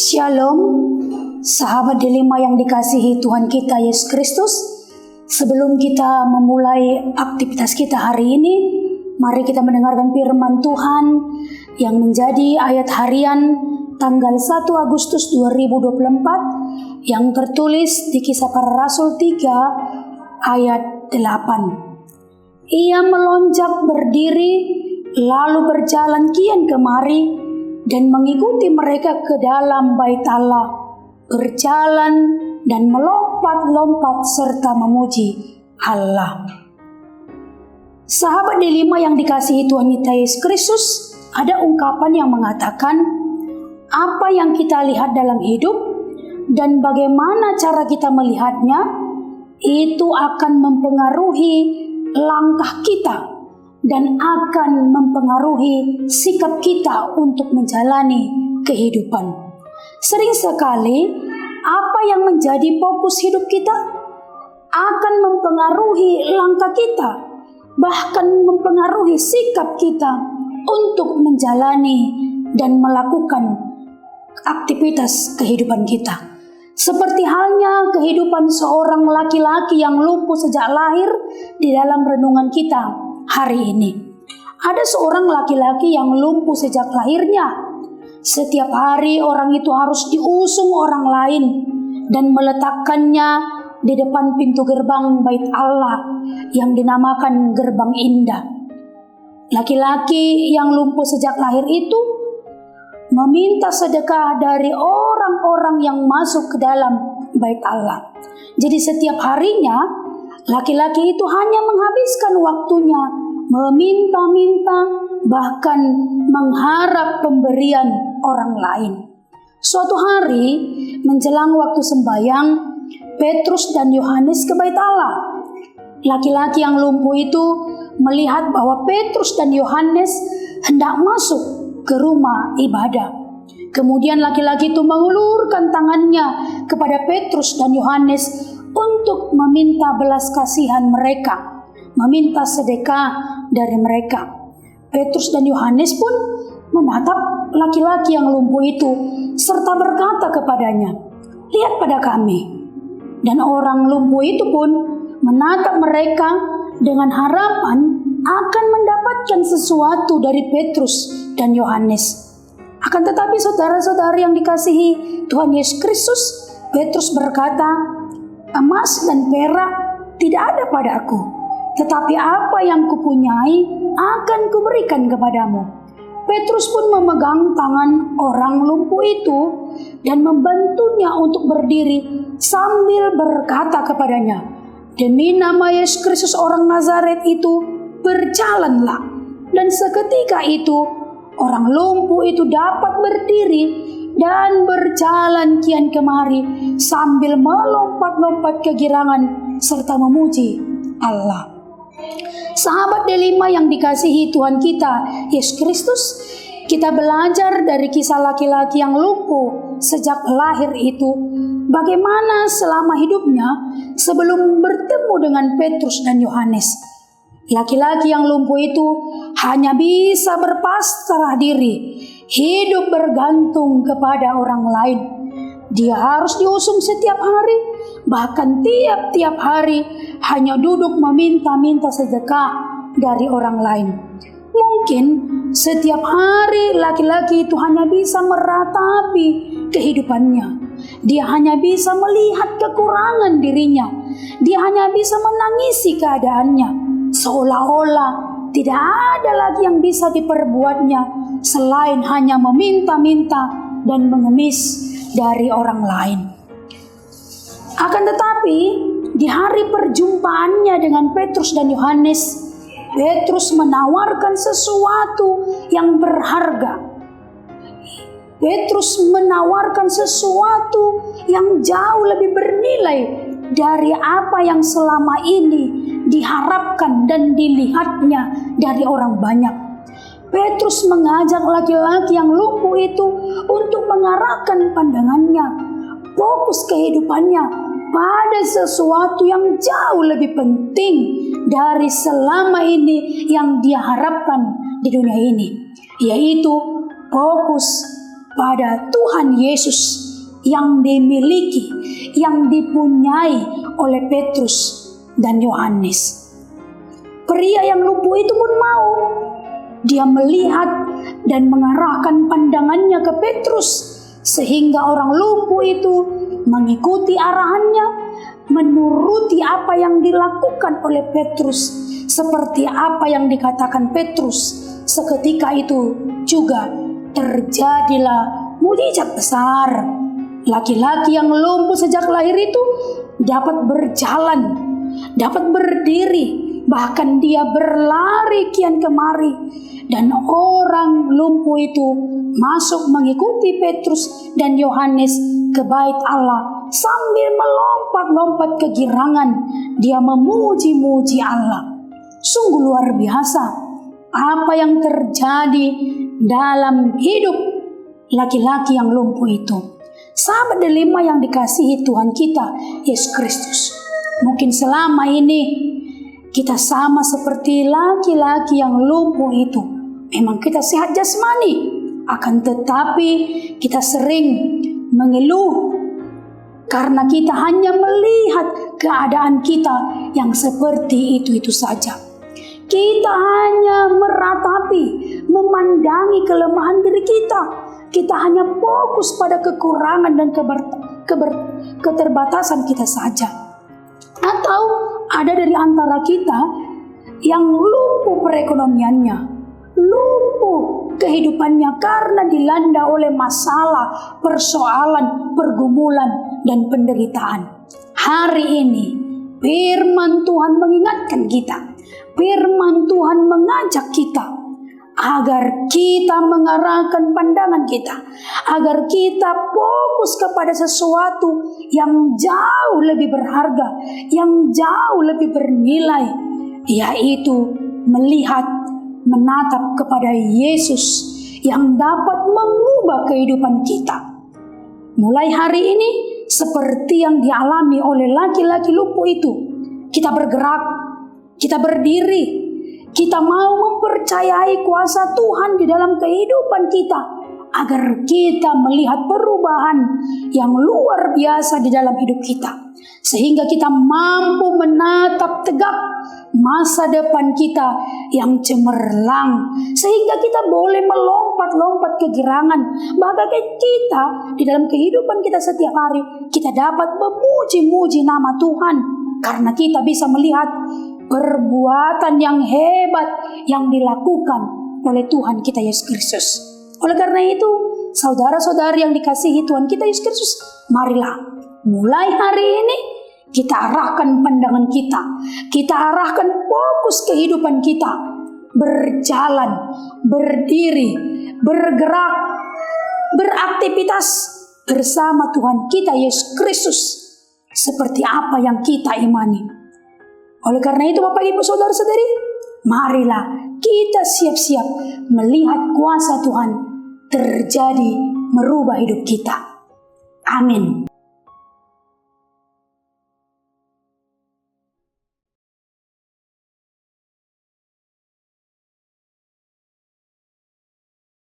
Shalom, sahabat Dilema yang dikasihi Tuhan kita Yesus Kristus. Sebelum kita memulai aktivitas kita hari ini, mari kita mendengarkan firman Tuhan yang menjadi ayat harian tanggal 1 Agustus 2024 yang tertulis di Kisah Para Rasul 3 ayat 8. Ia melonjak berdiri lalu berjalan kian kemari dan mengikuti mereka ke dalam bait Allah, berjalan dan melompat-lompat serta memuji Allah. Sahabat Dilema yang dikasihi Tuhan kita Yesus Kristus, ada ungkapan yang mengatakan apa yang kita lihat dalam hidup dan bagaimana cara kita melihatnya itu akan mempengaruhi langkah kita dan akan mempengaruhi sikap kita untuk menjalani kehidupan. Sering sekali apa yang menjadi fokus hidup kita akan mempengaruhi langkah kita, bahkan mempengaruhi sikap kita untuk menjalani dan melakukan aktivitas kehidupan kita. Seperti halnya kehidupan seorang laki-laki yang lumpuh sejak lahir di dalam renungan kita hari ini. Ada seorang laki-laki yang lumpuh sejak lahirnya. Setiap hari orang itu harus diusung orang lain dan meletakkannya di depan pintu gerbang bait Allah yang dinamakan gerbang indah. Laki-laki yang lumpuh sejak lahir itu meminta sedekah dari orang-orang yang masuk ke dalam bait Allah. Jadi setiap harinya laki-laki itu hanya menghabiskan waktunya meminta-minta, bahkan mengharap pemberian orang lain. Suatu hari menjelang waktu sembahyang, Petrus dan Yohanes ke bait Allah. Laki-laki yang lumpuh itu melihat bahwa Petrus dan Yohanes hendak masuk ke rumah ibadah. Kemudian laki-laki itu mengulurkan tangannya kepada Petrus dan Yohanes untuk meminta belas kasihan mereka, meminta sedekah dari mereka. Petrus dan Yohanes pun menatap laki-laki yang lumpuh itu serta berkata kepadanya, "Lihat pada kami." Dan orang lumpuh itu pun menatap mereka dengan harapan akan mendapatkan sesuatu dari Petrus dan Yohanes. Akan tetapi saudara-saudari yang dikasihi Tuhan Yesus Kristus, Petrus berkata, "Emas dan perak tidak ada padaku, tetapi apa yang kupunyai akan kuberikan kepadamu." Petrus pun memegang tangan orang lumpuh itu dan membantunya untuk berdiri sambil berkata kepadanya, "Demi nama Yesus Kristus orang Nazaret itu, berjalanlah." Dan seketika itu orang lumpuh itu dapat berdiri dan berjalan kian kemari sambil melompat-lompat kegirangan serta memuji Allah. Sahabat Dilema yang dikasihi Tuhan kita Yesus Kristus, kita belajar dari kisah laki-laki yang lumpuh sejak lahir itu, bagaimana selama hidupnya sebelum bertemu dengan Petrus dan Yohanes. Laki-laki yang lumpuh itu hanya bisa berpasrah diri, hidup bergantung kepada orang lain. Dia harus diusung setiap hari, bahkan tiap-tiap hari hanya duduk meminta-minta sedekah dari orang lain. Mungkin setiap hari laki-laki itu hanya bisa meratapi kehidupannya. Dia hanya bisa melihat kekurangan dirinya. Dia hanya bisa menangisi keadaannya. Seolah-olah tidak ada lagi yang bisa diperbuatnya selain hanya meminta-minta dan mengemis dari orang lain. Akan tetapi di hari perjumpaannya dengan Petrus dan Yohanes, Petrus menawarkan sesuatu yang berharga. Petrus menawarkan sesuatu yang jauh lebih bernilai dari apa yang selama ini diharapkan dan dilihatnya dari orang banyak. Petrus mengajak laki-laki yang lumpuh itu untuk mengarahkan pandangannya, fokus kehidupannya pada sesuatu yang jauh lebih penting dari selama ini yang dia harapkan di dunia ini, yaitu fokus pada Tuhan Yesus yang dimiliki, yang dipunyai oleh Petrus dan Yohanes. Pria yang lumpuh itu pun mau. Dia melihat dan mengarahkan pandangannya ke Petrus, sehingga orang lumpuh itu mengikuti arahannya, menuruti apa yang dilakukan oleh Petrus, seperti apa yang dikatakan Petrus. Seketika itu juga terjadilah mujizat besar. Laki-laki yang lumpuh sejak lahir itu dapat berjalan, dapat berdiri, bahkan dia berlari kian kemari. Dan orang lumpuh itu masuk mengikuti Petrus dan Yohanes ke bait Allah sambil melompat-lompat kegirangan. Dia memuji-muji Allah. Sungguh luar biasa apa yang terjadi dalam hidup laki-laki yang lumpuh itu. Sahabat delima yang dikasihi Tuhan kita Yesus Kristus, mungkin selama ini kita sama seperti laki-laki yang lumpuh itu. Memang kita sehat jasmani, akan tetapi kita sering mengeluh karena kita hanya melihat keadaan kita yang seperti itu saja. Kita hanya meratapi, memandangi kelemahan diri kita. Kita hanya fokus pada kekurangan dan keterbatasan kita saja. Atau ada dari antara kita yang lumpuh perekonomiannya, lumpuh kehidupannya karena dilanda oleh masalah, persoalan, pergumulan, dan penderitaan. Hari ini firman Tuhan mengingatkan kita, firman Tuhan mengajak kita agar kita mengarahkan pandangan kita, agar kita fokus kepada sesuatu yang jauh lebih berharga, yang jauh lebih bernilai, yaitu melihat, menatap kepada Yesus yang dapat mengubah kehidupan kita. Mulai hari ini, seperti yang dialami oleh laki-laki lumpuh itu, kita bergerak, kita berdiri, kita mau mempercayai kuasa Tuhan di dalam kehidupan kita, agar kita melihat perubahan yang luar biasa di dalam hidup kita, sehingga kita mampu menatap tegak masa depan kita yang cemerlang, sehingga kita boleh melompat-lompat kegirangan. Bahkan kita di dalam kehidupan kita setiap hari, kita dapat memuji-muji nama Tuhan, karena kita bisa melihat perbuatan yang hebat yang dilakukan oleh Tuhan kita Yesus Kristus. Oleh karena itu, saudara-saudari yang dikasihi Tuhan kita Yesus Kristus, marilah mulai hari ini kita arahkan pandangan kita, kita arahkan fokus kehidupan kita, berjalan, berdiri, bergerak, beraktivitas bersama Tuhan kita Yesus Kristus seperti apa yang kita imani. Oleh karena itu, Bapak Ibu Saudara-saudari, marilah kita siap-siap melihat kuasa Tuhan terjadi merubah hidup kita. Amin.